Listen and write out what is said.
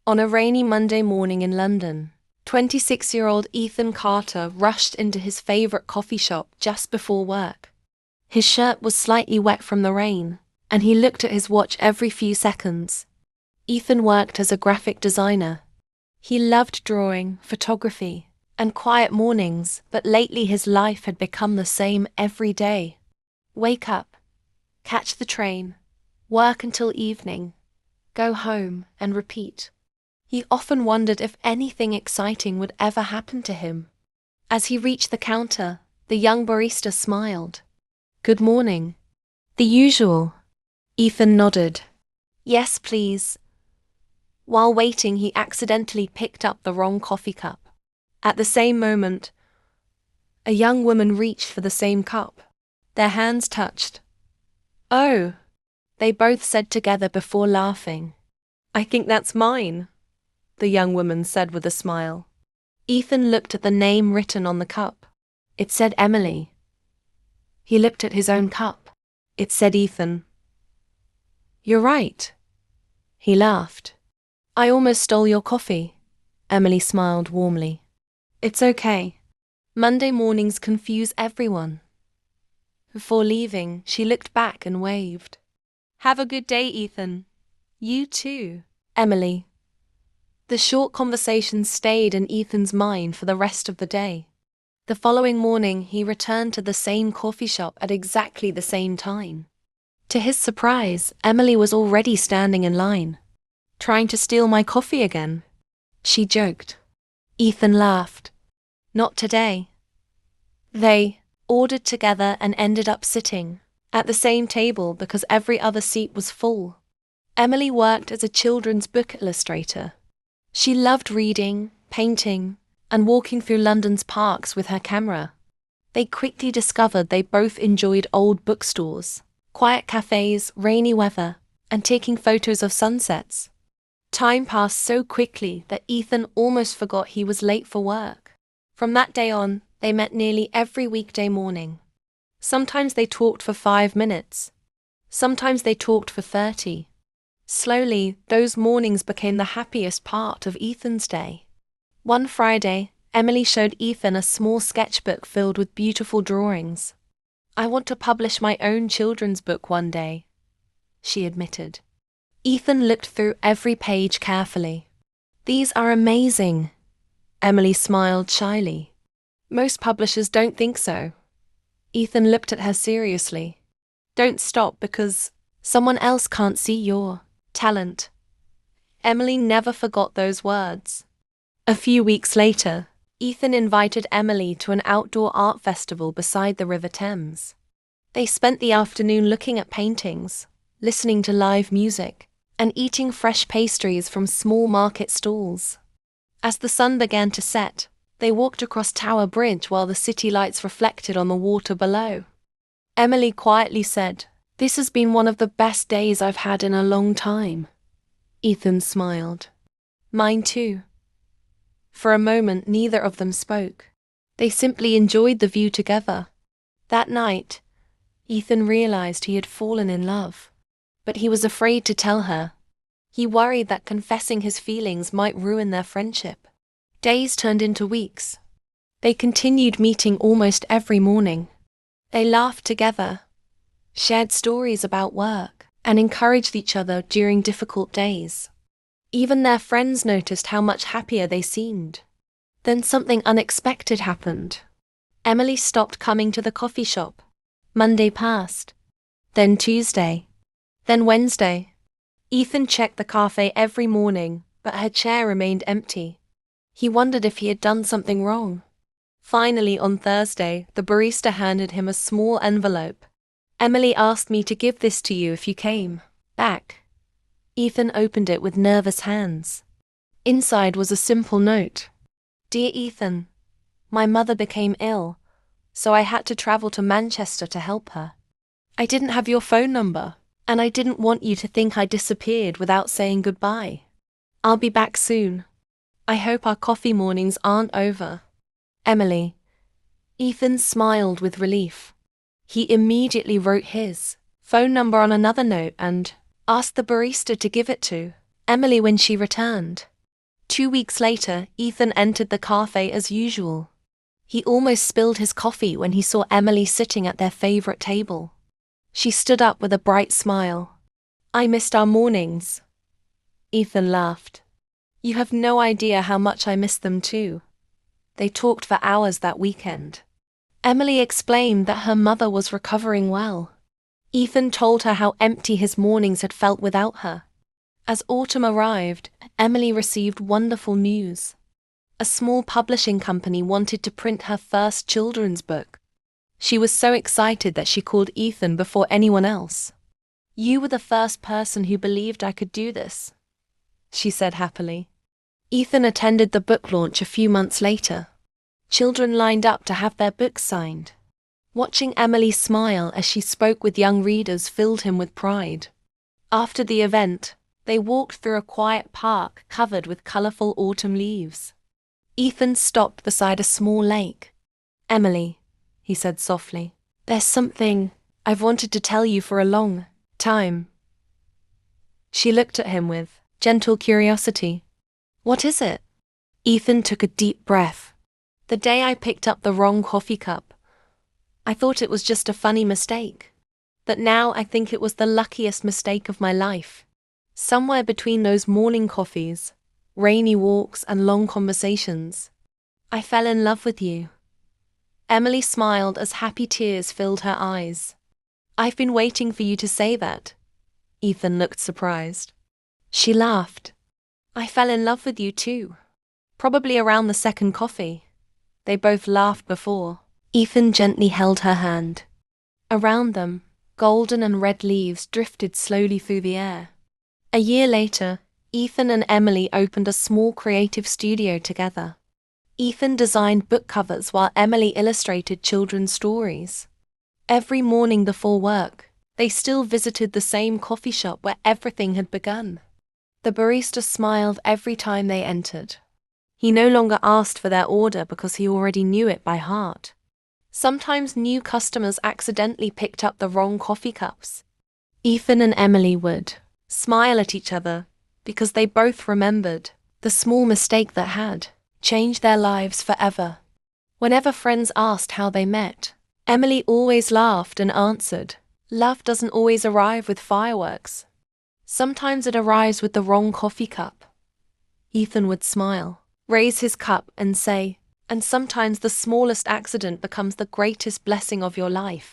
On a rainy Monday morning in London, 26-year-old Ethan Carter rushed into his favorite coffee shop just before work. His shirt was slightly wet from the rain, and he looked at his watch every few seconds. Ethan worked as a graphic designer. He loved drawing, photography, and quiet mornings, but lately his life had become the same every day. Wake up, catch the train, work until evening, go home, and repeat. He often wondered if anything exciting would ever happen to him. As he reached the counter, the young barista smiled. "Good morning." "The usual." Ethan nodded. "Yes, please." While waiting, he accidentally picked up the wrong coffee cup. At the same moment, a young woman reached for the same cup. Their hands touched. "Oh," they both said together before laughing. "I think that's mine," the young woman said with a smile. Ethan looked at the name written on the cup. It said Emily. He looked at his own cup. It said Ethan. "You're right." He laughed. "I almost stole your coffee." Emily smiled warmly. "It's okay. Monday mornings confuse everyone." Before leaving, she looked back and waved. "Have a good day, Ethan." "You too, Emily." The short conversation stayed in Ethan's mind for the rest of the day. The following morning, he returned to the same coffee shop at exactly the same time. To his surprise, Emily was already standing in line. "Trying to steal my coffee again?" she joked. Ethan laughed. "Not today." They ordered together and ended up sitting at the same table because every other seat was full. Emily worked as a children's book illustrator. She loved reading, painting, and walking through London's parks with her camera. They quickly discovered they both enjoyed old bookstores, quiet cafes, rainy weather, and taking photos of sunsets. Time passed so quickly that Ethan almost forgot he was late for work. From that day on, they met nearly every weekday morning. Sometimes they talked for 5 minutes. Sometimes they talked for 30. Slowly, those mornings became the happiest part of Ethan's day. One Friday, Emily showed Ethan a small sketchbook filled with beautiful drawings. "I want to publish my own children's book one day," she admitted. Ethan looked through every page carefully. "These are amazing." Emily smiled shyly. "Most publishers don't think so." Ethan looked at her seriously. "Don't stop because someone else can't see your talent." Emily never forgot those words. A few weeks later, Ethan invited Emily to an outdoor art festival beside the River Thames. They spent the afternoon looking at paintings, listening to live music, and eating fresh pastries from small market stalls. As the sun began to set, they walked across Tower Bridge while the city lights reflected on the water below. Emily quietly said, "This has been one of the best days I've had in a long time." Ethan smiled. "Mine too." For a moment, neither of them spoke. They simply enjoyed the view together. That night, Ethan realized he had fallen in love. But he was afraid to tell her. He worried that confessing his feelings might ruin their friendship. Days turned into weeks. They continued meeting almost every morning. They laughed together, shared stories about work, and encouraged each other during difficult days. Even their friends noticed how much happier they seemed. Then something unexpected happened. Emily stopped coming to the coffee shop. Monday passed. Then Tuesday. Then Wednesday. Ethan checked the cafe every morning, but her chair remained empty. He wondered if he had done something wrong. Finally, on Thursday, the barista handed him a small envelope. "Emily asked me to give this to you if you came back." Ethan opened it with nervous hands. Inside was a simple note. "Dear Ethan, my mother became ill, so I had to travel to Manchester to help her. I didn't have your phone number, and I didn't want you to think I disappeared without saying goodbye. I'll be back soon. I hope our coffee mornings aren't over. Emily." Ethan smiled with relief. He immediately wrote his phone number on another note and asked the barista to give it to Emily when she returned. 2 weeks later, Ethan entered the cafe as usual. He almost spilled his coffee when he saw Emily sitting at their favorite table. She stood up with a bright smile. "I missed our mornings." Ethan laughed. "You have no idea how much I missed them too." They talked for hours that weekend. Emily explained that her mother was recovering well. Ethan told her how empty his mornings had felt without her. As autumn arrived, Emily received wonderful news. A small publishing company wanted to print her first children's book. She was so excited that she called Ethan before anyone else. "You were the first person who believed I could do this," she said happily. Ethan attended the book launch a few months later. Children lined up to have their books signed. Watching Emily smile as she spoke with young readers filled him with pride. After the event, they walked through a quiet park covered with colorful autumn leaves. Ethan stopped beside a small lake. "Emily," he said softly, "there's something I've wanted to tell you for a long time." She looked at him with gentle curiosity. "What is it?" Ethan took a deep breath. "The day I picked up the wrong coffee cup, I thought it was just a funny mistake. But now I think it was the luckiest mistake of my life. Somewhere between those morning coffees, rainy walks, and long conversations, I fell in love with you." Emily smiled as happy tears filled her eyes. "I've been waiting for you to say that." Ethan looked surprised. She laughed. "I fell in love with you too. Probably around the second coffee." They both laughed before. Ethan gently held her hand. Around them, golden and red leaves drifted slowly through the air. A year later, Ethan and Emily opened a small creative studio together. Ethan designed book covers while Emily illustrated children's stories. Every morning before work, they still visited the same coffee shop where everything had begun. The barista smiled every time they entered. He no longer asked for their order because he already knew it by heart. Sometimes new customers accidentally picked up the wrong coffee cups. Ethan and Emily would smile at each other because they both remembered the small mistake that had changed their lives forever. Whenever friends asked how they met, Emily always laughed and answered, "Love doesn't always arrive with fireworks. Sometimes it arrives with the wrong coffee cup." Ethan would smile, raise his cup and say, "And sometimes the smallest accident becomes the greatest blessing of your life."